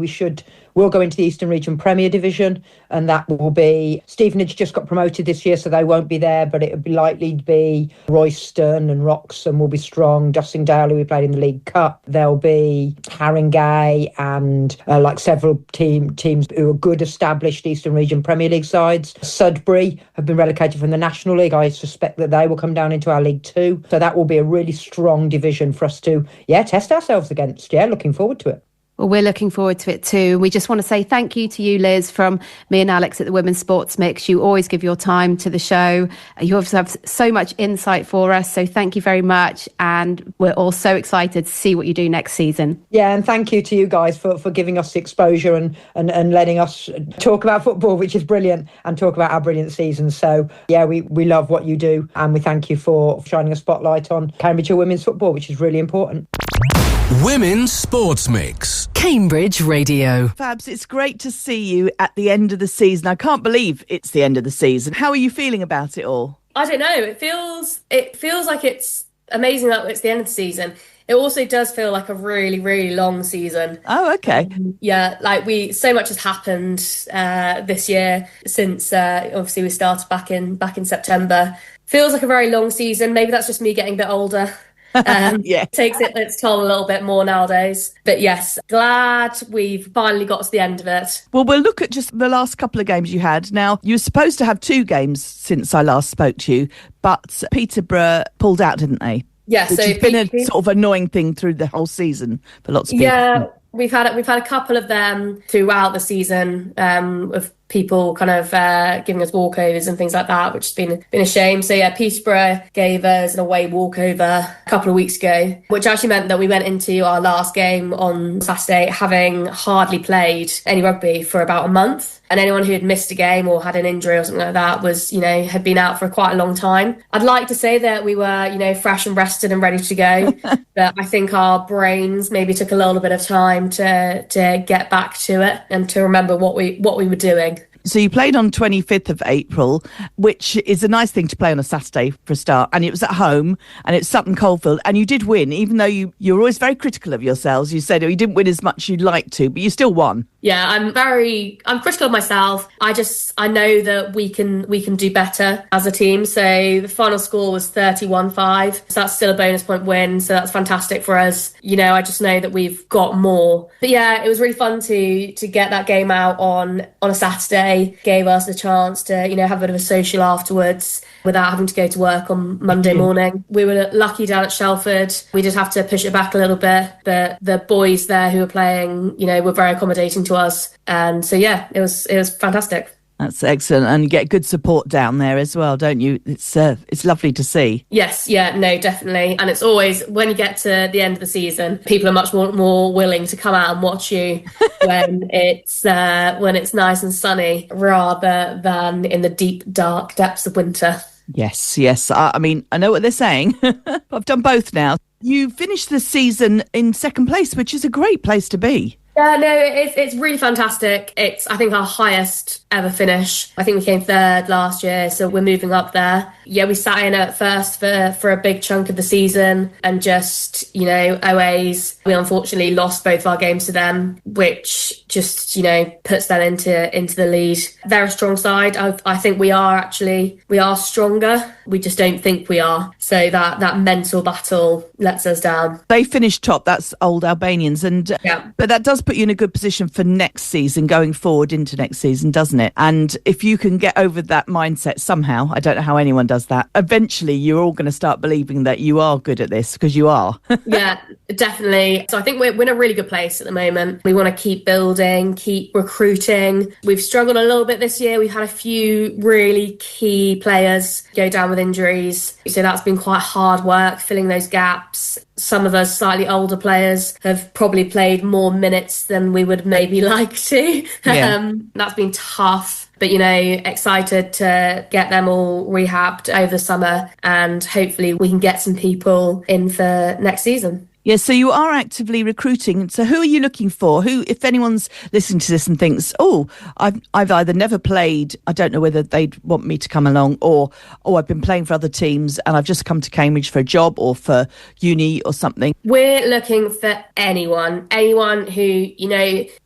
we'll go into the Eastern Region Premier Division, and that will be Stevenage just got promoted this year, so they won't be there, but it would be likely to be Royston and Wroxham will be strong. Dussingdale, who we played in the League Cup. There'll be Haringey and several teams who are good established Eastern Region Premier League sides. Sudbury have been relegated from the National League. I suspect that they will come down into our League 2. So that will be a really strong division for us to, test ourselves against. Yeah, looking forward to it.
Well, we're looking forward to it too. We just want to say thank you to you, Liz, from me and Alex at the Women's Sports Mix. You always give your time to the show. You obviously have so much insight for us. So thank you very much. And we're all so excited to see what you do next season.
Yeah, and thank you to you guys for giving us the exposure and letting us talk about football, which is brilliant, and talk about our brilliant season. So, yeah, we love what you do. And we thank you for shining a spotlight on Cambridgeshire women's football, which is really important.
Women's Sports Mix. Cambridge Radio.
Fabs, it's great to see you at the end of the season. I can't believe it's the end of the season. How are you feeling about it all?
I don't know. It feels like it's amazing that it's the end of the season. It also does feel like a really, really long season.
Oh, okay.
So much has happened this year since obviously we started back in September. Feels like a very long season. Maybe that's just me getting a bit older.
Yeah.
Takes its toll a little bit more nowadays. But yes, glad we've finally got to the end of it.
Well, we'll look at just the last couple of games you had. Now, you were supposed to have 2 games since I last spoke to you, but Peterborough pulled out, didn't they?
Yeah,
which has been a sort of annoying thing through the whole season for lots of people.
Yeah, we've had a couple of them throughout the season of people kind of giving us walkovers and things like that, which has been a shame. So yeah, Peterborough gave us an away walkover a couple of weeks ago, which actually meant that we went into our last game on Saturday having hardly played any rugby for about a month. And anyone who had missed a game or had an injury or something like that was, had been out for quite a long time. I'd like to say that we were, fresh and rested and ready to go. But I think our brains maybe took a little bit of time to get back to it and to remember what we were doing.
So you played on 25th of April, which is a nice thing to play on a Saturday for a start. And it was at home and it's Sutton Coldfield. And you did win, even though you're always very critical of yourselves. You said you didn't win as much as you'd like to, but you still won.
Yeah, I'm critical of myself. I know that we can do better as a team. So the final score was 31-5. So that's still a bonus point win. So that's fantastic for us. I just know that we've got more. But yeah, it was really fun to get that game out on a Saturday. Gave us a chance to, have a bit of a social afterwards without having to go to work on Monday morning. We were lucky down at Shelford. We did have to push it back a little bit, but the boys there who were playing, were very accommodating to us. And so, yeah, it was fantastic.
That's excellent. And you get good support down there as well, don't you? It's lovely to see.
Yes, yeah, no, definitely. And it's always, when you get to the end of the season, people are much more willing to come out and watch you when it's nice and sunny, rather than in the deep, dark depths of winter.
Yes. I mean, I know what they're saying. I've done both now. You finished the season in second place, which is a great place to be.
Yeah, no, it's really fantastic. It's, I think, our highest ever finish. I think we came third last year, so we're moving up there. Yeah, we sat in at first for a big chunk of the season, and just, OAs, we unfortunately lost both our games to them, which just, puts them into the lead. They're a strong side. I think we are stronger. We just don't think we are. So that mental battle lets us down.
They finished top. That's Old Albanians, but that does put you in a good position for next season, going forward into next season, doesn't it? And if you can get over that mindset somehow, I don't know how anyone does that, eventually you're all going to start believing that you are good at this, because you are.
Yeah, definitely. So I think we're in a really good place at the moment. We want to keep building, keep recruiting. We've struggled a little bit this year. We've had a few really key players go down with injuries. So that's been quite hard work, filling those gaps. Some of us slightly older players have probably played more minutes than we would maybe like to. Yeah. That's been tough. But, excited to get them all rehabbed over the summer, and hopefully we can get some people in for next season.
Yeah, so you are actively recruiting. So who are you looking for? Who, if anyone's listening to this and thinks, I've either never played, I don't know whether they'd want me to come along, or I've been playing for other teams and I've just come to Cambridge for a job or for uni or something.
We're looking for anyone who,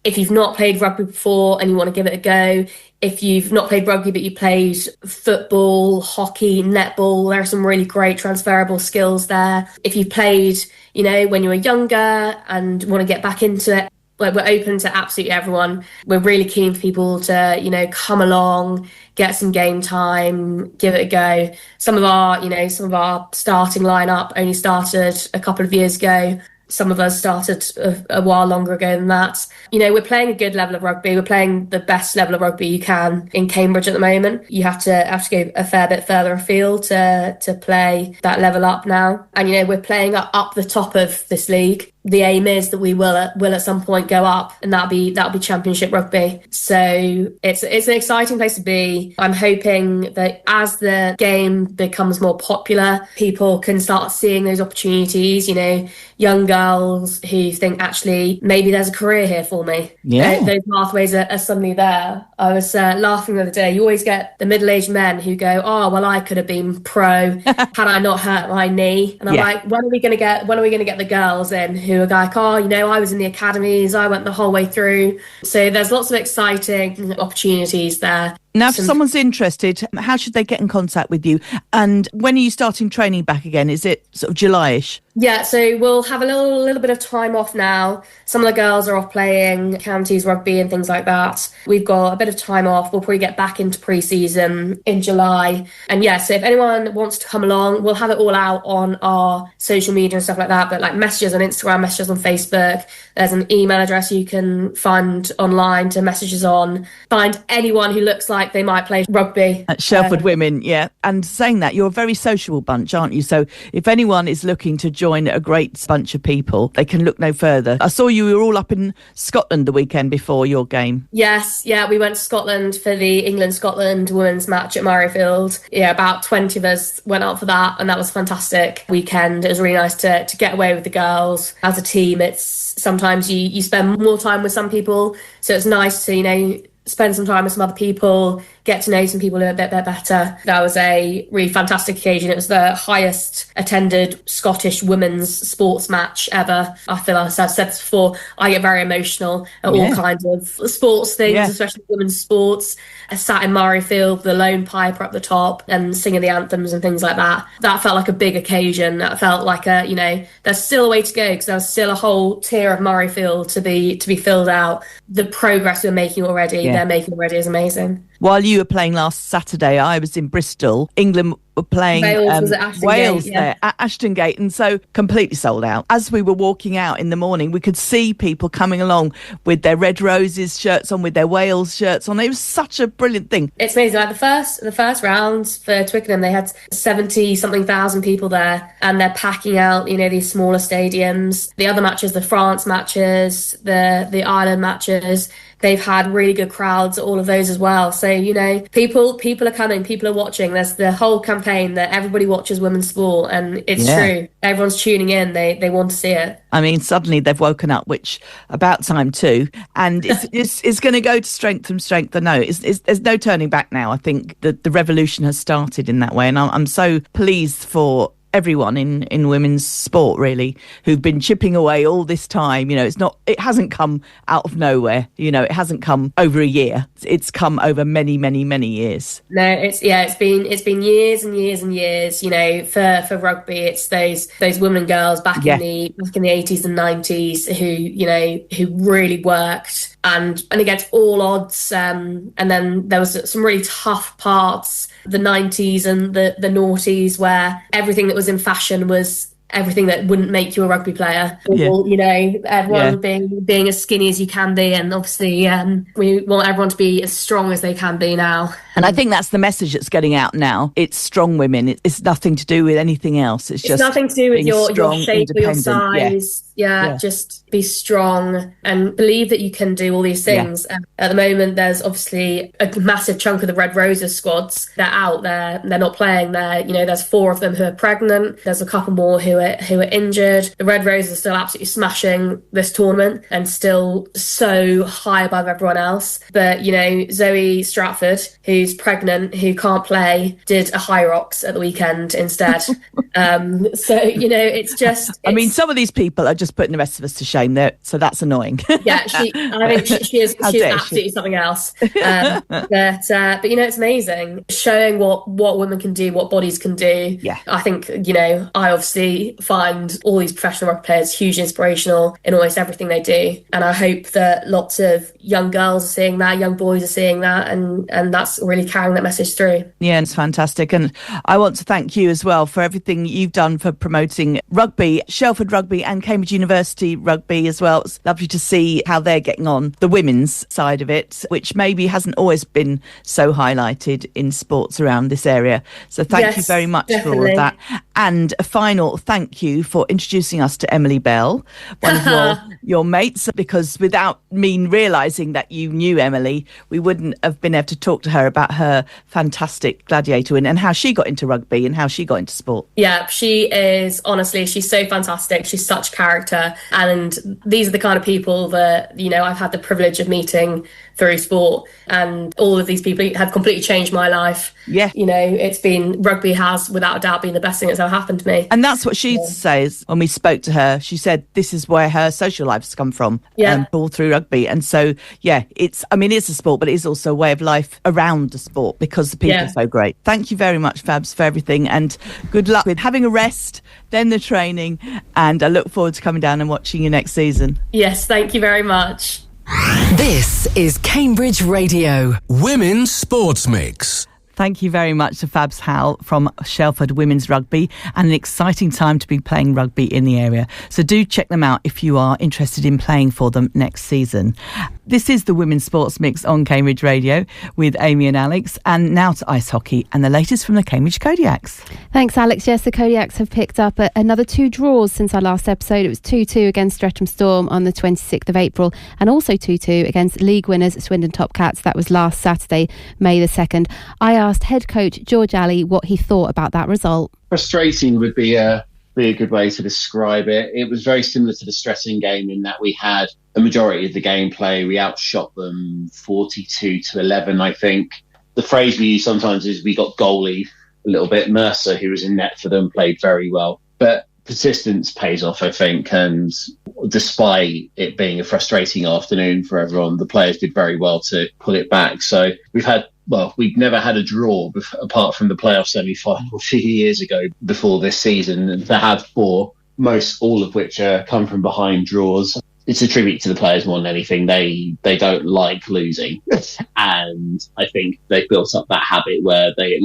if you've not played rugby before and you want to give it a go, if you've not played rugby but you played football, hockey, netball, there are some really great transferable skills there. If you played, when you were younger and want to get back into it, we're open to absolutely everyone. We're really keen for people to, come along, get some game time, give it a go. Some of our starting lineup only started a couple of years ago. Some of us started a while longer ago than that. We're playing a good level of rugby. We're playing the best level of rugby you can in Cambridge at the moment. You have to go a fair bit further afield to play that level up now. And, we're playing up the top of this league. The aim is that we will at some point go up, and that'll be Championship rugby. So it's an exciting place to be. I'm hoping that as the game becomes more popular, people can start seeing those opportunities. Young girls who think, actually, maybe there's a career here for me.
Yeah,
those pathways are suddenly there. I was laughing the other day. You always get the middle-aged men who go, "Oh, well, I could have been pro had I not hurt my knee." And I'm like, when are we going to get the girls in who are like, I was in the academies, I went the whole way through. So there's lots of exciting opportunities there.
Now, if someone's interested, how should they get in contact with you? And when are you starting training back again? Is it sort of July-ish?
Yeah, so we'll have a little bit of time off now. Some of the girls are off playing counties rugby and things like that. We've got a bit of time off. We'll probably get back into pre-season in July. And yeah, so if anyone wants to come along, we'll have it all out on our social media and stuff like that. But like messages on Instagram, messages on Facebook. There's an email address you can find online to messages on. Find anyone who looks like they might play rugby.
At Shelford Women, yeah. And saying that, you're a very sociable bunch, aren't you? So if anyone is looking to join a great bunch of people, they can look no further. I saw you were all up in Scotland the weekend before your game.
Yes, yeah, we went to Scotland for the England-Scotland women's match at Murrayfield. Yeah, about 20 of us went out for that, and that was a fantastic weekend. It was really nice to get away with the girls. As a team, it's sometimes you spend more time with some people, so it's nice to, spend some time with some other people, get to know some people a bit better. That was a really fantastic occasion. It was the highest attended Scottish women's sports match ever. I feel, as I've said this before, I get very emotional at all kinds of sports things, especially women's sports. I sat in Murrayfield, the lone piper up the top and singing the anthems and things like that. That felt like a big occasion. That felt like there's still a way to go, because there's still a whole tier of Murrayfield to be filled out. The progress we're making already, they're making already, is amazing.
while you were playing last Saturday, I was in Bristol. England were playing Wales there at Ashton Gate, and so completely sold out. As we were walking out in the morning, we could see people coming along with their Red Roses shirts on, with their Wales shirts on. It was such a brilliant thing.
It's amazing. Like the first round for Twickenham, they had 70-something thousand people there, and they're packing out, these smaller stadiums. The other matches, the France matches, the Ireland matches, they've had really good crowds at all of those as well. So, people are coming, people are watching. There's the whole campaign that everybody watches women's sport, and it's true. Everyone's tuning in. They want to see it.
I mean, suddenly they've woken up, which about time too. And it's going to go to strength from strength. I know there's no turning back now. I think that the revolution has started in that way. And I'm so pleased for everyone in women's sport, really, who've been chipping away all this time. It hasn't come out of nowhere. It hasn't come over a year. It's come over many, many, many years.
No, it's been years and years and years. For rugby, it's those women and girls back in the 80s and 90s who really worked and against all odds. And then there was some really tough parts, the 90s and the noughties, where everything that was in fashion was everything that wouldn't make you a rugby player. Or, everyone being as skinny as you can be, and obviously we want everyone to be as strong as they can be now.
And I think that's the message that's getting out now. It's strong women. It's nothing to do with anything else. It's just
nothing to do with your shape or your size.
Yeah.
Just be strong and believe that you can do all these things. Yeah. At the moment, there's obviously a massive chunk of the Red Roses squads. They're out there. They're not playing there. There's 4 of them who are pregnant. There's a couple more who are injured. The Red Roses are still absolutely smashing this tournament and still so high above everyone else. But, Zoe Stratford, who's pregnant, who can't play, did a high rocks at the weekend instead. It's just...
I mean, some of these people are just putting the rest of us to shame there, so that's annoying.
Yeah, she is absolutely something else. But it's amazing, showing what women can do, what bodies can do.
Yeah,
I think I obviously find all these professional rugby players hugely inspirational in almost everything they do, and I hope that lots of young girls are seeing that, young boys are seeing that, and that's really carrying that message through.
Yeah, it's fantastic. And I want to thank you as well for everything you've done for promoting rugby, Shelford Rugby and Cambridge University Rugby as well. It's lovely to see how they're getting on, the women's side of it, which maybe hasn't always been so highlighted in sports around this area. So thank you very much for all of that. And a final thank you for introducing us to Emily Bell, one of your mates, because without me realising that you knew Emily, we wouldn't have been able to talk to her about her fantastic Gladiator win and how she got into rugby and how she got into sport.
Yeah, she's so fantastic. She's such character, and these are the kind of people that I've had the privilege of meeting through sport, and all of these people have completely changed my life.
Yeah,
rugby has without a doubt been the best thing that's ever happened to me.
And that's what she says when we spoke to her. She said this is where her social life's come from, all through rugby. And so it's a sport, but it is also a way of life around the sport because the people are so great. Thank you very much, Fabs, for everything, and good luck with having a rest, then the training, and I look forward to coming down and watching you next season.
Yes, thank you very much.
This is Cambridge Radio, Women's Sports Mix.
Thank you very much to Fabs Howell from Shelford Women's Rugby, and an exciting time to be playing rugby in the area. So do check them out if you are interested in playing for them next season. This is the Women's Sports Mix on Cambridge Radio with Amy and Alex. And now to ice hockey and the latest from the Cambridge Kodiaks.
Thanks, Alex. Yes, the Kodiaks have picked up another 2 draws since our last episode. It was 2-2 against Streatham Storm on the 26th of April, and also 2-2 against league winners Swindon Top Cats. That was last Saturday, May the 2nd. I asked head coach George Alley what he thought about that result.
Frustrating would be a good way to describe it. It was very similar to the Streatham game in that we had a majority of the gameplay. We outshot them 42-11, I think. The phrase we use sometimes is we got goalie a little bit. Mercer, who was in net for them, played very well. But persistence pays off, I think, and despite it being a frustrating afternoon for everyone, the players did very well to pull it back. So we've never had a draw apart from the playoff semi-final a few years ago before this season, and to have 4, most all of which come from behind draws. it's a tribute to the players more than anything. They don't like losing. And I think they've built up that habit where they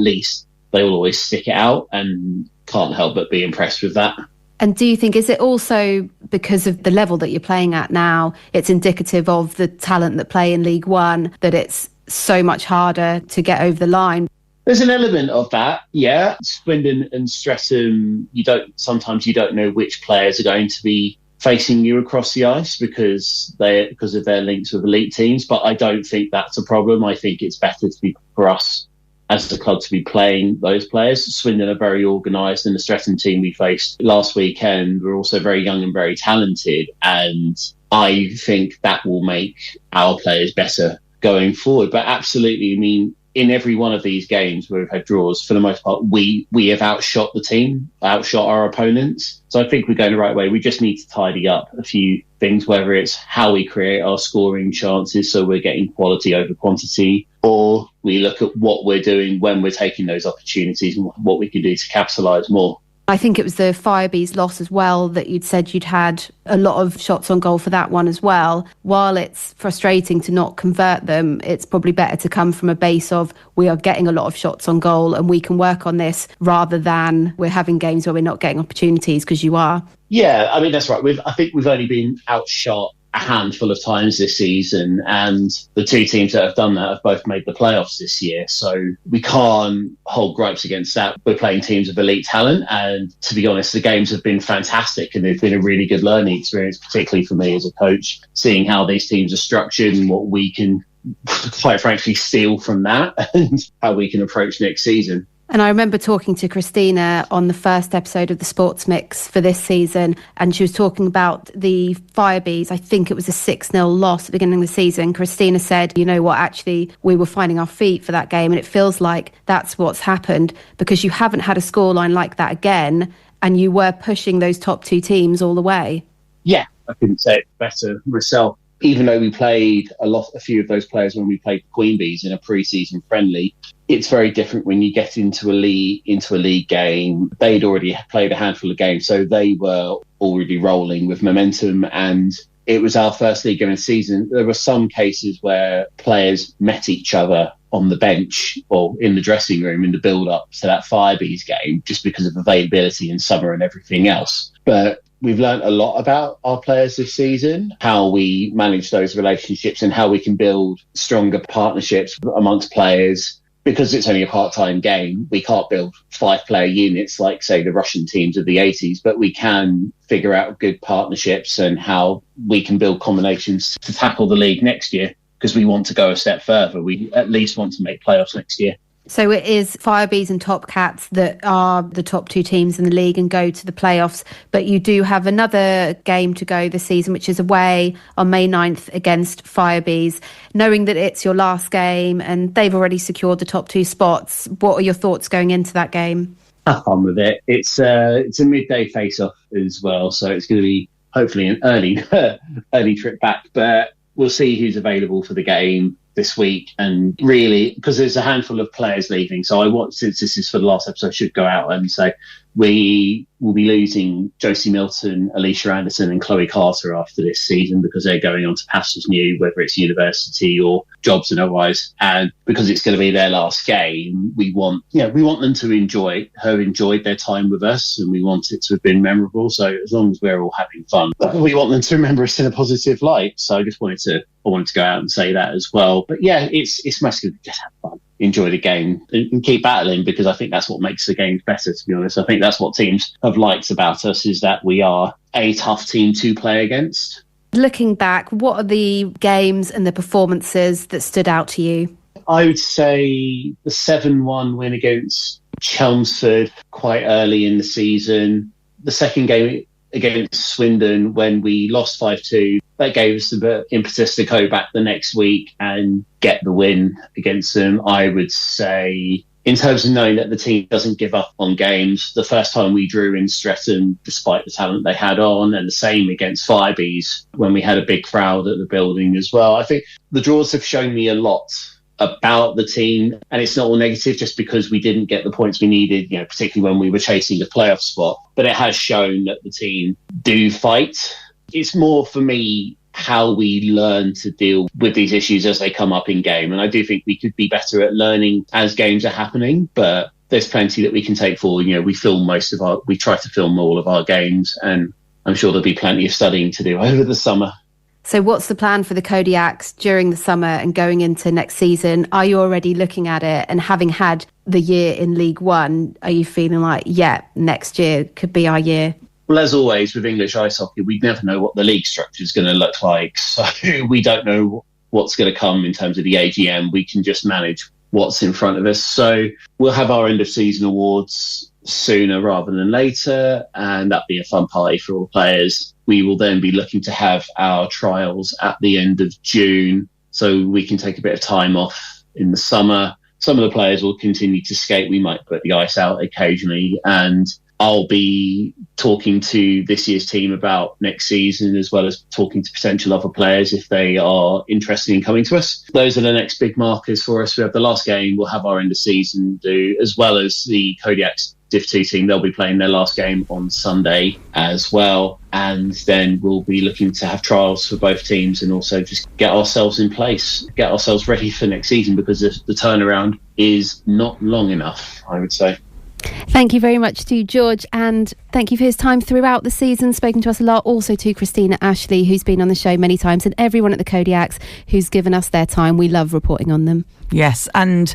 will always stick it out, and can't help but be impressed with that.
And do you think, is it also because of the level that you're playing at now, it's indicative of the talent that play in League One, that it's so much harder to get over the line?
There's an element of that, yeah. Swindon and Streatham, sometimes you don't know which players are going to be facing you across the ice because of their links with elite teams. But I don't think that's a problem. I think it's better for us as a club to be playing those players. Swindon are very organised, and the Streatham team we faced last weekend were also very young and very talented. And I think that will make our players better going forward. But absolutely, I mean, in every one of these games where we've had draws, for the most part, we have outshot the team, outshot our opponents. So I think we're going the right way. We just need to tidy up a few things, whether it's how we create our scoring chances so we're getting quality over quantity, or we look at what we're doing when we're taking those opportunities and what we can do to capitalise more.
I think it was the Firebees loss as well that you'd said you'd had a lot of shots on goal for that one as well. While it's frustrating to not convert them, it's probably better to come from a base of we are getting a lot of shots on goal and we can work on this, rather than we're having games where we're not getting opportunities, because you are. Yeah,
I mean, that's right. I think we've only been outshot a handful of times this season, and the two teams that have done that have both made the playoffs this year, so we can't hold gripes against that. We're playing teams of elite talent, and to be honest, the games have been fantastic and they've been a really good learning experience, particularly for me as a coach, seeing how these teams are structured and what we can quite frankly steal from that and how we can approach next season.
And I remember talking to Christina on the first episode of the Sports Mix for this season, and she was talking about the Firebees. I think it was a 6-0 loss at the beginning of the season. Christina said, you know what, actually, we were finding our feet for that game, and it feels like that's what's happened, because you haven't had a scoreline like that again, and you were pushing those top two teams all the way.
Yeah, I couldn't say it better myself. Even though we played a few of those players when we played Queen Bees in a pre-season friendly, it's very different when you get into a league game. They'd already played a handful of games, so they were already rolling with momentum, and it was our first league game of the season. There were some cases where players met each other on the bench or in the dressing room in the build-up to that Firebees game, just because of availability in summer and everything else. But we've learned a lot about our players this season, how we manage those relationships and how we can build stronger partnerships amongst players. Because it's only a part-time game, we can't build 5-player units like, say, the Russian teams of the 80s, but we can figure out good partnerships and how we can build combinations to tackle the league next year, because we want to go a step further. We at least want to make playoffs next year.
So it is Firebees and Top Cats that are the top two teams in the league and go to the playoffs. But you do have another game to go this season, which is away on May 9th against Firebees. Knowing that it's your last game and they've already secured the top two spots, what are your thoughts going into that game?
Have fun with it. It's a midday face-off as well, so it's going to be hopefully an early trip back. But we'll see who's available for the game this week, and really, because there's a handful of players leaving, so since this is for the last episode, I should go out and say we will be losing Josie Milton, Alicia Anderson and Chloe Carter after this season, because they're going on to pastures new, whether it's university or jobs and otherwise. And because it's going to be their last game, we want them to have enjoyed their time with us, and we want it to have been memorable. So as long as we're all having fun, we want them to remember us in a positive light. So I wanted to go out and say that as well. But yeah, it's mostly just have fun, enjoy the game and keep battling, because I think that's what makes the games better, to be honest. I think that's what teams have liked about us, is that we are a tough team to play against.
Looking back, what are the games and the performances that stood out to you?
I would say the 7-1 win against Chelmsford quite early in the season. The second game against Swindon, when we lost 5-2, that gave us the impetus to go back the next week and get the win against them. I would say, in terms of knowing that the team doesn't give up on games, the first time we drew in Streatham, despite the talent they had on, and the same against Firebees when we had a big crowd at the building as well. I think the draws have shown me a lot about the team, and it's not all negative just because we didn't get the points we needed, particularly when we were chasing a playoff spot. But it has shown that the team do fight It's more for me how we learn to deal with these issues as they come up in game. And I do think we could be better at learning as games are happening, but there's plenty that we can take forward. We try to film all of our games, and I'm sure there'll be plenty of studying to do over the summer.
So what's the plan for the Kodiaks during the summer and going into next season? Are you already looking at it, and having had the year in League One, are you feeling like, next year could be our year?
Well, as always with English ice hockey, we never know what the league structure is going to look like. So we don't know what's going to come in terms of the AGM. We can just manage what's in front of us. So we'll have our end of season awards sooner rather than later, and that'll be a fun party for all the players. We will then be looking to have our trials at the end of June, so we can take a bit of time off in the summer. Some of the players will continue to skate. We might put the ice out occasionally, and I'll be talking to this year's team about next season, as well as talking to potential other players if they are interested in coming to us. Those are the next big markers for us. We have the last game, we'll have our end of season do, as well as the Kodiaks Div 2 team. They'll be playing their last game on Sunday as well. And then we'll be looking to have trials for both teams, and also just get ourselves in place, get ourselves ready for next season, because the turnaround is not long enough, I would say.
Thank you very much to George, and thank you for his time throughout the season, spoken to us a lot. Also to Christina Ashley, who's been on the show many times, and everyone at the Kodiaks who's given us their time. We love reporting on them.
Yes, and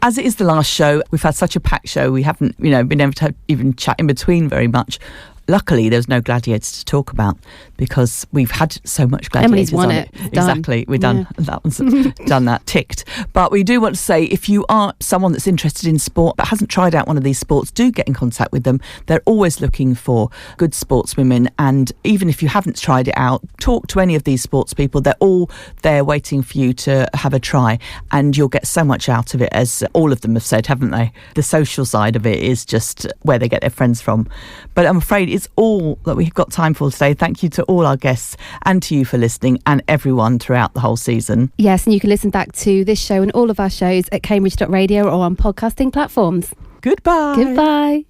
as it is the last show, we've had such a packed show, we haven't been able to even chat in between very much. Luckily, there's no Gladiators to talk about, because we've had so much Gladiators.
Emily's won
on
it.
Exactly, we're done. Yeah. That one's done, that ticked. But we do want to say, if you are someone that's interested in sport but hasn't tried out one of these sports, do get in contact with them. They're always looking for good sportswomen, and even if you haven't tried it out, talk to any of these sports people. They're all there waiting for you to have a try, and you'll get so much out of it, as all of them have said, haven't they? The social side of it is just where they get their friends from. But I'm afraid it's all that we've got time for today. Thank you to all our guests, and to you for listening, and everyone throughout the whole season.
Yes, and you can listen back to this show and all of our shows at cambridge.radio or on podcasting platforms.
Goodbye.
Goodbye.